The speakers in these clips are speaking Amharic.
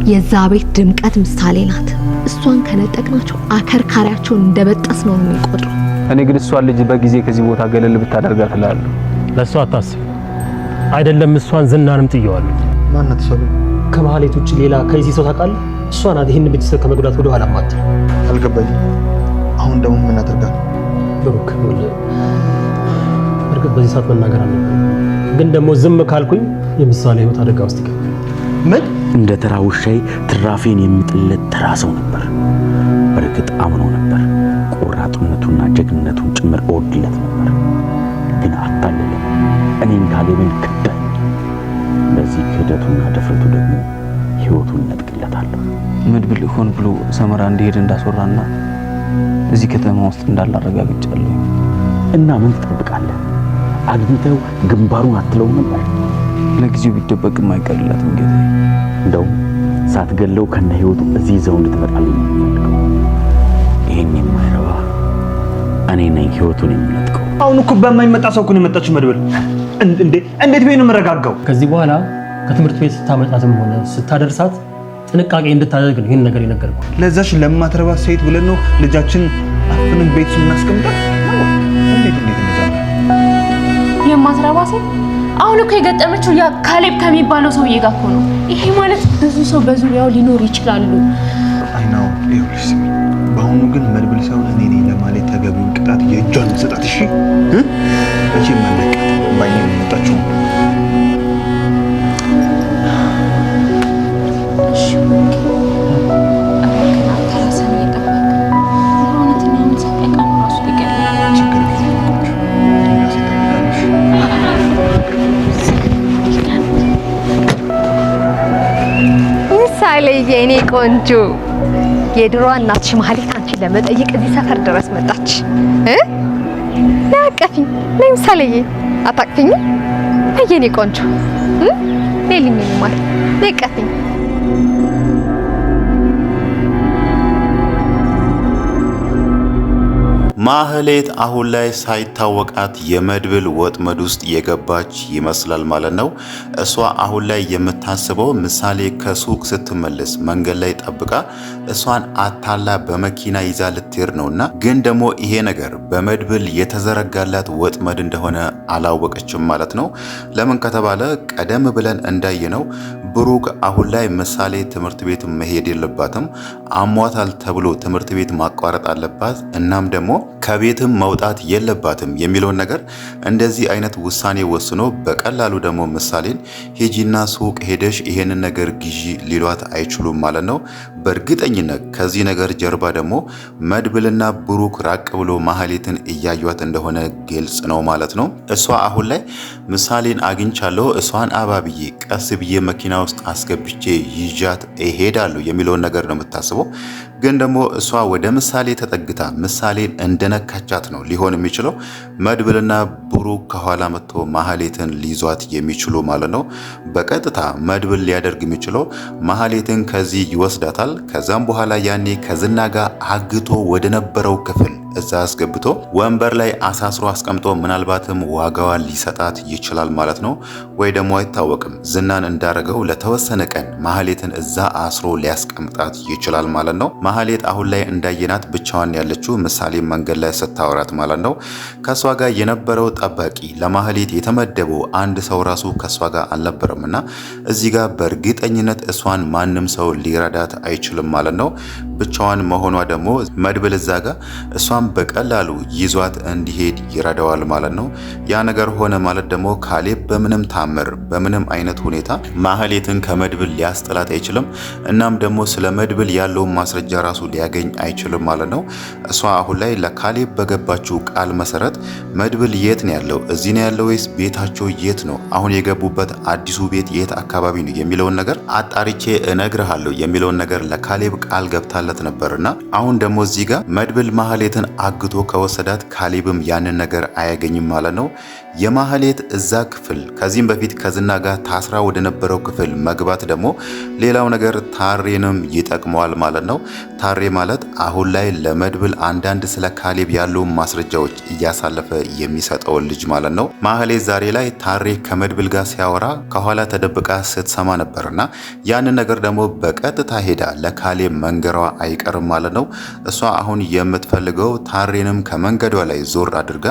የዛ ቤት ድምቀት ምሳሌ ናት። እሷን ከነጠቅናቸው አከርካሪያቸው እንደበጠስ ነው የሚቆጥረው። እኔ ግን እሷን ልጅ በጊዜ ከዚህ ቦታ ገለል ብታደርጋት እላለሁ። ለሷ አታስብ። አይደለም እሷን ዝናንም ጥየዋለሁ። ማናት ሰው? ከመሀሌት ውጭ ሌላ ከዚህ ሰው ታውቃለህ? እሷ ናት ይሄን ቤተሰብ ከመጉዳት ወደ ኋላ ማትል። አልገባኝም። አሁን ደግሞ ምን አደርጋለሁ? ብሩክ እርግጥ በዚህ ሰዓት መናገር አለብኝ፣ ግን ደግሞ ዝም ካልኩኝ የምሳሌ ህይወት አደጋ ውስጥ ይገባል። ምን እንደ ተራ ውሻዬ ትራፊን የሚጥለት ተራ ሰው ነበር። በእርግጥ አምኖ ነበር። ቆራጥነቱና ጀግንነቱን ጭምር እወድለት ነበር። ግን አታለለ። እኔን ካሌብን ክዳኝ። በዚህ ክህደቱና ድፍረቱ ደግሞ ህይወቱን ነጥቅለታለሁ። መድብል ሆን ብሎ ሰመራ እንዲሄድ እንዳስወራና እዚህ ከተማ ውስጥ እንዳላረጋግጫለሁ። እና ምን ትጠብቃለህ? አግኝተው ግንባሩን አትለው ነበር። ለጊዜው ቢደበቅም አይቀርላትም ጌታዬ። እንደውም ሳትገለው ከነ ህይወቱ እዚህ ይዘው እንድትመጣልኝ ፈልገው። ይሄን የማይረባ እኔ ነኝ ህይወቱን የሚነጥቀው። አሁን እኮ በማይመጣ ሰው እኮ ነው የመጣችው መድብል። እንዴት ቤት ነው የምረጋጋው? ከዚህ በኋላ ከትምህርት ቤት ስታመጣትም ሆነ ስታደርሳት ጥንቃቄ እንድታደርግ ነው ይሄን ነገር የነገርኩህ። ለዛሽ ለማትረባ ሴት ብለን ነው ልጃችን አፍንን ቤት ስናስቀምጣት? እንዴት እንደዛ የማትረባ ሴት? አሁን እኮ የገጠመችው ያ ካሌብ ከሚባለው ሰውዬ ጋር እኮ ነው። ይሄ ማለት ብዙ ሰው በዙሪያው ሊኖር ይችላሉ። አይናው ይኸውልሽ፣ በአሁኑ ግን መድብል ሳይሆን እኔ ነኝ ለማለት ተገቢውን ቅጣት የእጇን ሰጣት። እሺ እቺ ማለቀ ባይኔ መጣችሁ። ሳይለየ እኔ ቆንጆ የድሮዋ እናትሽ መሀሌት አንቺን ለመጠየቅ እዚህ ሰፈር ድረስ መጣች። ናቀፊኝ ነይ ሳይለየ አታቅፊኝ? የኔ ቆንጆ ነይልኝ ማለት ነይ ቀፊኝ። ማህሌት አሁን ላይ ሳይታወቃት የመድብል ወጥመድ ውስጥ የገባች ይመስላል ማለት ነው። እሷ አሁን ላይ የምታስበው ምሳሌ ከሱቅ ስትመለስ መንገድ ላይ ጠብቃ እሷን አታላ በመኪና ይዛ ልትሄድ ነውና፣ ግን ደግሞ ይሄ ነገር በመድብል የተዘረጋላት ወጥመድ እንደሆነ አላወቀችም ማለት ነው። ለምን ከተባለ ቀደም ብለን እንዳየነው ብሩክ አሁን ላይ ምሳሌ ትምህርት ቤት መሄድ የለባትም፣ አሟታል ተብሎ ትምህርት ቤት ማቋረጥ አለባት፣ እናም ደግሞ ከቤትም መውጣት የለባትም የሚለውን ነገር እንደዚህ አይነት ውሳኔ ወስኖ በቀላሉ ደግሞ ምሳሌን ሂጂና ሱቅ ሄደሽ ይሄንን ነገር ግዢ ሊሏት አይችሉም ማለት ነው። በእርግጠኝነት ከዚህ ነገር ጀርባ ደግሞ መድብልና ብሩክ ራቅ ብሎ ማህሌትን እያዩት እንደሆነ ግልጽ ነው ማለት ነው። እሷ አሁን ላይ ምሳሌን አግኝቻለሁ፣ እሷን አባብዬ ቀስ ብዬ መኪና ውስጥ አስገብቼ ይዣት እሄዳለሁ የሚለውን ነገር ነው የምታስበው። ግን ደግሞ እሷ ወደ ምሳሌ ተጠግታ ምሳሌን እንደነካቻት ነው ሊሆን የሚችለው። መድብልና ብሩክ ከኋላ መጥቶ ማህሌትን ሊይዟት የሚችሉ ማለት ነው። በቀጥታ መድብል ሊያደርግ የሚችለው ማህሌትን ከዚህ ይወስዳታል። ከዛም በኋላ ያኔ ከዝና ጋር አግቶ ወደ ነበረው ክፍል እዛ አስገብቶ ወንበር ላይ አሳስሮ አስቀምጦ ምናልባትም ዋጋዋን ሊሰጣት ይችላል ማለት ነው። ወይ ደግሞ አይታወቅም፣ ዝናን እንዳረገው ለተወሰነ ቀን ማህሌትን እዛ አስሮ ሊያስቀምጣት ይችላል ማለት ነው። ማህሌት አሁን ላይ እንዳየናት ብቻዋን ያለችው ምሳሌ መንገድ ላይ ስታወራት ማለት ነው። ከሷ ጋር የነበረው ጠባቂ ለማህሌት የተመደበው አንድ ሰው ራሱ ከሷ ጋር አልነበረምና እዚህ ጋር በእርግጠኝነት እሷን ማንም ሰው ሊረዳት አይችልም ማለት ነው። ብቻዋን መሆኗ ደግሞ መድብል እዛ ጋር እሷን በቀላሉ ይዟት እንዲሄድ ይረዳዋል ማለት ነው። ያ ነገር ሆነ ማለት ደግሞ ካሌብ በምንም ታምር በምንም አይነት ሁኔታ ማህሌትን ከመድብል ሊያስጠላት አይችልም። እናም ደግሞ ስለ መድብል ያለውን ማስረጃ ራሱ ሊያገኝ አይችልም ማለት ነው። እሷ አሁን ላይ ለካሌብ በገባችው ቃል መሰረት መድብል የት ነው ያለው? እዚህ ነው ያለው ወይስ ቤታቸው የት ነው? አሁን የገቡበት አዲሱ ቤት የት አካባቢ ነው የሚለውን ነገር አጣርቼ እነግርሃለሁ የሚለውን ነገር ለካሌብ ቃል ገብታለት ነበርና አሁን ደግሞ እዚህ ጋር መድብል ማህሌትን አግቶ ከወሰዳት ካሌብም ያንን ነገር አያገኝም ማለት ነው። የማህሌት እዛ ክፍል ከዚህም በፊት ከዝና ጋር ታስራ ወደ ነበረው ክፍል መግባት ደግሞ ሌላው ነገር ታሬንም ይጠቅመዋል ማለት ነው። ታሬ ማለት አሁን ላይ ለመድብል አንዳንድ ስለ ካሌብ ያሉ ማስረጃዎች እያሳለፈ የሚሰጠው ልጅ ማለት ነው። ማህሌት ዛሬ ላይ ታሬ ከመድብል ጋር ሲያወራ ከኋላ ተደብቃ ስትሰማ ነበርና ያንን ነገር ደግሞ በቀጥታ ሄዳ ለካሌብ መንገሯ አይቀርም ማለት ነው። እሷ አሁን የምትፈልገው ታሬንም ከመንገዷ ላይ ዞር አድርጋ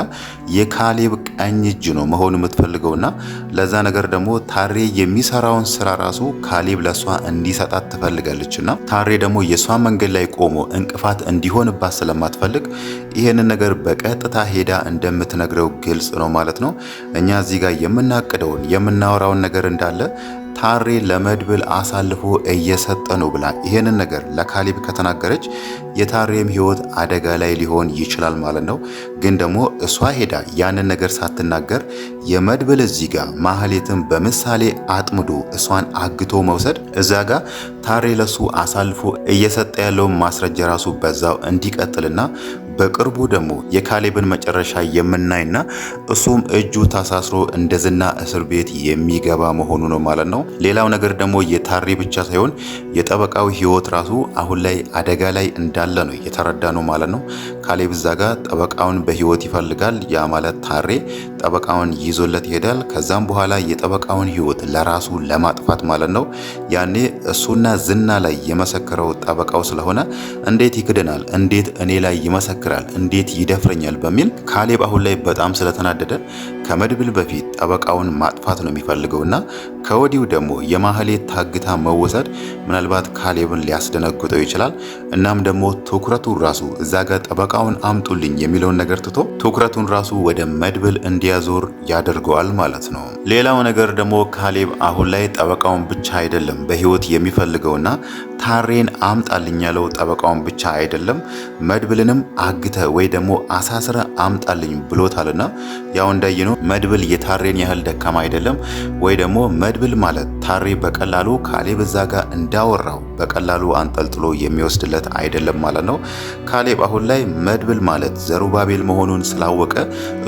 የካሌብ ቀኝ እጅ ነው መሆን የምትፈልገውና ለዛ ነገር ደግሞ ታሬ የሚሰራውን ስራ ራሱ ካሌብ ለሷ እንዲሰጣት ትፈልጋለችና ታሬ ደግሞ የሷ መንገድ ላይ ቆሞ እንቅፋት እንዲሆንባት ስለማትፈልግ ይሄንን ነገር በቀጥታ ሄዳ እንደምትነግረው ግልጽ ነው ማለት ነው። እኛ እዚህ ጋር የምናቅደውን የምናወራውን ነገር እንዳለ ታሬ ለመድብል አሳልፎ እየሰጠ ነው ብላ ይሄንን ነገር ለካሌብ ከተናገረች የታሬም ህይወት አደጋ ላይ ሊሆን ይችላል ማለት ነው። ግን ደግሞ እሷ ሄዳ ያንን ነገር ሳትናገር የመድብል እዚህ ጋር ማህሌትን በምሳሌ አጥምዶ እሷን አግቶ መውሰድ እዛ ጋር ታሬ ለሱ አሳልፎ እየሰጠ ያለው ማስረጃ ራሱ በዛው እንዲቀጥልና በቅርቡ ደግሞ የካሌብን መጨረሻ የምናይና እሱም እጁ ታሳስሮ እንደዝና እስር ቤት የሚገባ መሆኑ ነው ማለት ነው። ሌላው ነገር ደግሞ የታሬ ብቻ ሳይሆን የጠበቃው ህይወት ራሱ አሁን ላይ አደጋ ላይ እንዳለ ነው የተረዳ ነው ማለት ነው። ካሌብ እዛ ጋር ጠበቃውን በህይወት ይፈልጋል። ያ ማለት ታሬ ጠበቃውን ይዞለት ይሄዳል። ከዛም በኋላ የጠበቃውን ህይወት ለራሱ ለማጥፋት ማለት ነው። ያኔ እሱና ዝና ላይ የመሰከረው ጠበቃው ስለሆነ እንዴት ይክደናል? እንዴት እኔ ላይ ይመሰክራል? እንዴት ይደፍረኛል? በሚል ካሌብ አሁን ላይ በጣም ስለተናደደ ከመድብል በፊት ጠበቃውን ማጥፋት ነው የሚፈልገውና ከወዲሁ ደግሞ የማህሌት ታግታ መወሰድ ምናልባት ካሌብን ሊያስደነግጠው ይችላል። እናም ደግሞ ትኩረቱን ራሱ እዛ ጋር ጠበቃውን አምጡልኝ የሚለውን ነገር ትቶ ትኩረቱን ራሱ ወደ መድብል እንዲያዞር ያደርገዋል ማለት ነው። ሌላው ነገር ደግሞ ካሌብ አሁን ላይ ጠበቃውን ብቻ አይደለም በህይወት የሚፈልገውና ታሬን አምጣልኝ ያለው ጠበቃውን ብቻ አይደለም መድብልንም አግተ ወይ ደግሞ አሳስረ አምጣልኝ ብሎታልና ያው እንዳየነው መድብል የታሬን ያህል ደካማ አይደለም። ወይ ደግሞ መድብል ማለት ታሬ በቀላሉ ካሌብ እዛ ጋር እንዳወራው በቀላሉ አንጠልጥሎ የሚወስድለት አይደለም ማለት ነው። ካሌብ አሁን ላይ መድብል ማለት ዘሩባቤል መሆኑን ስላወቀ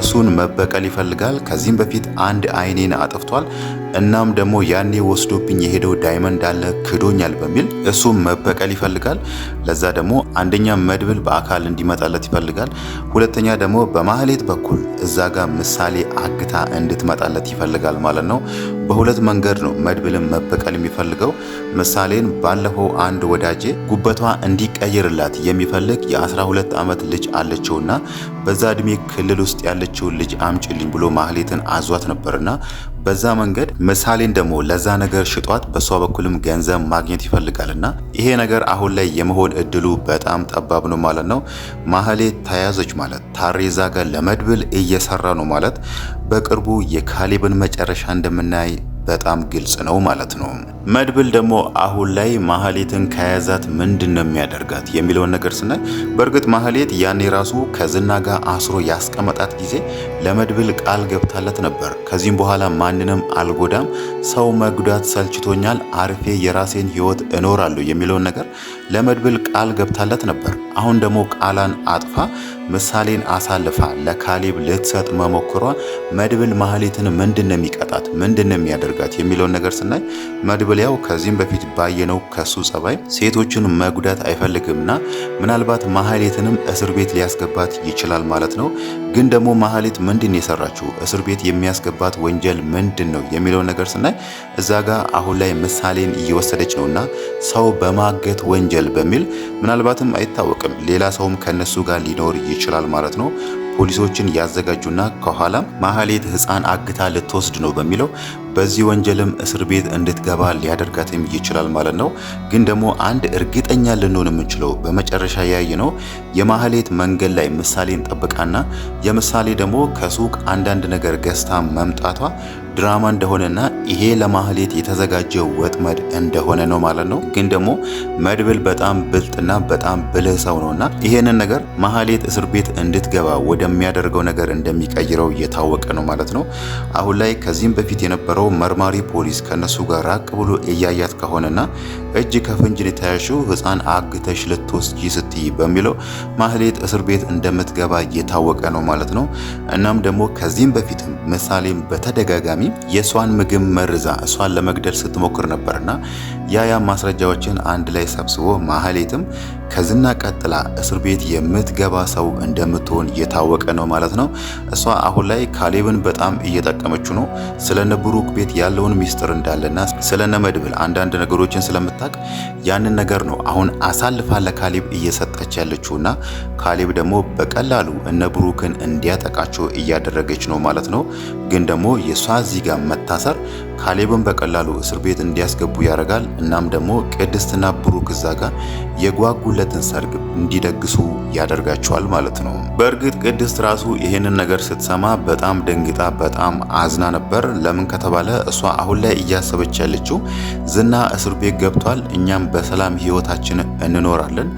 እሱን መበቀል ይፈልጋል። ከዚህም በፊት አንድ አይኔን አጥፍቷል። እናም ደግሞ ያኔ ወስዶብኝ የሄደው ዳይመንድ አለ ክዶኛል በሚል እሱም መበቀል ይፈልጋል። ለዛ ደግሞ አንደኛ መድብል በአካል እንዲመጣለት ይፈልጋል። ሁለተኛ ደግሞ በማህሌት በኩል እዛ ጋር ምሳሌ አግታ እንድትመጣለት ይፈልጋል ማለት ነው። በሁለት መንገድ ነው መድብልን መበቀል የሚፈልገው። ምሳሌን ባለፈው አንድ ወዳጄ ጉበቷ እንዲቀየርላት የሚፈልግ የ12 ዓመት ልጅ አለችውና በዛ እድሜ ክልል ውስጥ ያለችው ልጅ አምጪልኝ ብሎ ማህሌትን አዟት ነበርና በዛ መንገድ ምሳሌን ደግሞ ለዛ ነገር ሽጧት በሷ በኩልም ገንዘብ ማግኘት ይፈልጋልና ይሄ ነገር አሁን ላይ የመሆን እድሉ በጣም ጠባብ ነው ማለት ነው። ማህሌት ተያዘች ማለት ታሬ እዛ ጋር ለመድብል እየሰራ ነው ማለት በቅርቡ የካሌብን መጨረሻ እንደምናይ በጣም ግልጽ ነው ማለት ነው። መድብል ደግሞ አሁን ላይ ማህሌትን ከያዛት ምንድን ነው የሚያደርጋት የሚለውን ነገር ስናይ በእርግጥ ማህሌት ያኔ ራሱ ከዝና ጋር አስሮ ያስቀመጣት ጊዜ ለመድብል ቃል ገብታለት ነበር። ከዚህም በኋላ ማንንም አልጎዳም፣ ሰው መጉዳት ሰልችቶኛል፣ አርፌ የራሴን ህይወት እኖራለሁ የሚለውን ነገር ለመድብል ቃል ገብታለት ነበር። አሁን ደግሞ ቃላን አጥፋ ምሳሌን አሳልፋ ለካሌብ ልትሰጥ መሞከሯ መድብል ማህሌትን ምንድን ነው የሚቀጣት ምንድን ነው የሚያደርጋት የሚለውን ነገር ስናይ መድብል ያው ከዚህም በፊት ባየነው ከሱ ጸባይ ሴቶችን መጉዳት አይፈልግምና ምናልባት ማህሌትንም እስር ቤት ሊያስገባት ይችላል ማለት ነው። ግን ደግሞ ማህሌት ምንድን የሰራችው እስር ቤት የሚያስገባት ወንጀል ምንድን ነው የሚለው ነገር ስናይ እዛ ጋር አሁን ላይ ምሳሌን እየወሰደች ነውና ሰው በማገት ወንጀል በሚል ምናልባትም አይታወቅም ሌላ ሰውም ከነሱ ጋር ሊኖር ይችላል ማለት ነው። ፖሊሶችን ያዘጋጁና ከኋላ ማህሌት ህፃን አግታ ልትወስድ ነው በሚለው በዚህ ወንጀልም እስር ቤት እንድትገባ ሊያደርጋትም ይችላል ማለት ነው። ግን ደግሞ አንድ እርግጠኛ ልንሆን የምንችለው በመጨረሻ ያየነው የማህሌት መንገድ ላይ ምሳሌን ጠብቃና የምሳሌ ደግሞ ከሱቅ አንዳንድ ነገር ገዝታ መምጣቷ ድራማ እንደሆነና ይሄ ለማህሌት የተዘጋጀው ወጥመድ እንደሆነ ነው ማለት ነው። ግን ደግሞ መድብል በጣም ብልጥና በጣም ብልህ ሰው ነውና ይሄንን ነገር ማህሌት እስር ቤት እንድትገባ ወደሚያደርገው ነገር እንደሚቀይረው እየታወቀ ነው ማለት ነው። አሁን ላይ ከዚህም በፊት የነበረው መርማሪ ፖሊስ ከነሱ ጋር ራቅ ብሎ እያያት ከሆነና እጅ ከፍንጅ የተያዘው ህፃን አግተሽ ልትወስጂ ስትይ በሚለው ማህሌት እስር ቤት እንደምትገባ እየታወቀ ነው ማለት ነው። እናም ደግሞ ከዚህም በፊትም ምሳሌም በተደጋጋሚ የሷን ምግብ መርዛ እሷን ለመግደል ስትሞክር ነበርና ያ ማስረጃዎችን አንድ ላይ ሰብስቦ ማህሌትም ከዝና ቀጥላ እስር ቤት የምትገባ ሰው እንደምትሆን እየታወቀ ነው ማለት ነው። እሷ አሁን ላይ ካሌብን በጣም እየጠቀመችው ነው። ስለነ ብሩክ ቤት ያለውን ሚስጥር እንዳለና ስለነ መድብል አንዳንድ ነገሮችን ስለምታቅ ያንን ነገር ነው አሁን አሳልፋ ለካሌብ እየሰጠች ያለችውና ካሌብ ደግሞ በቀላሉ እነ ብሩክን እንዲያጠቃቸው እያደረገች ነው ማለት ነው። ግን ደግሞ የሷ እዚህ ጋር መታሰር ካሌብን በቀላሉ እስር ቤት እንዲያስገቡ ያደርጋል። እናም ደግሞ ቅድስትና ብሩክ እዛ ጋር የጓጉለትን ሰርግ እንዲደግሱ ያደርጋቸዋል ማለት ነው። በእርግጥ ቅድስት ራሱ ይሄንን ነገር ስትሰማ በጣም ደንግጣ በጣም አዝና ነበር። ለምን ከተባለ እሷ አሁን ላይ እያሰበች ያለችው ዝና እስር ቤት ገብቷል፣ እኛም በሰላም ህይወታችን እንኖራለን፣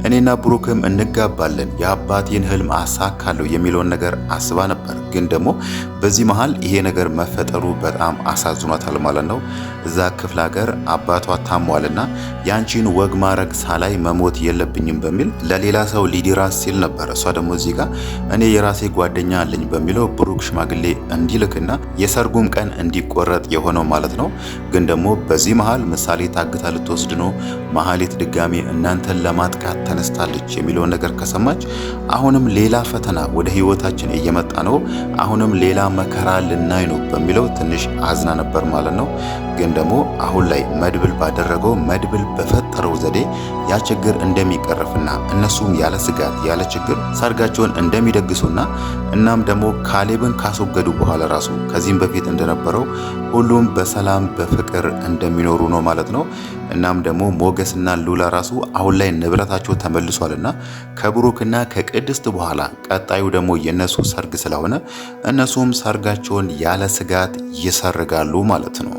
እኔና ብሩክም እንጋባለን፣ የአባቴን ህልም አሳካለሁ የሚለውን ነገር አስባ ነበር። ግን ደግሞ በዚህ መሃል ይሄ ነገር መፈጠሩ በጣም አሳዝኗታል ማለት ነው። እዛ ክፍለ ሀገር አባቷ ታሟልና ያንቺን ወግ ማረግ ሳላይ መሞት የለብኝም በሚል ለሌላ ሰው ሊዲራስ ሲል ነበር። እሷ ደግሞ እዚህ ጋር እኔ የራሴ ጓደኛ አለኝ በሚለው ብሩክ ሽማግሌ እንዲልክና የሰርጉም ቀን እንዲቆረጥ የሆነው ማለት ነው። ግን ደግሞ በዚህ መሃል ምሳሌ ታግታ ልትወስድ ነው፣ ማህሌት ድጋሚ እናንተን ለማጥቃት ተነስታለች የሚለውን ነገር ከሰማች አሁንም ሌላ ፈተና ወደ ህይወታችን እየመጣ ነው፣ አሁንም ሌላ መከራ ልናይ ነው በሚለው ትንሽ አዝና ነበር ማለት ነው። ግን ደግሞ አሁን ላይ መድብል ባደረገው መድብል በፈጠረው ዘዴ ያ ችግር እንደሚቀርፍና እነሱም ያለ ስጋት ያለ ችግር ሰርጋቸውን እንደሚደግሱና እናም ደግሞ ካሌብን ካስወገዱ በኋላ ራሱ ከዚህም በፊት እንደነበረው ሁሉም በሰላም በፍቅር እንደሚኖሩ ነው ማለት ነው። እናም ደግሞ ሞገስና ሉላ ራሱ አሁን ላይ ንብረታቸው ተመልሷልና ከብሩክና ከቅድስት በኋላ ቀጣዩ ደግሞ የነሱ ሰርግ ስለሆነ እነሱም ሰርጋቸውን ያለ ስጋት ይሰርጋሉ ማለት ነው።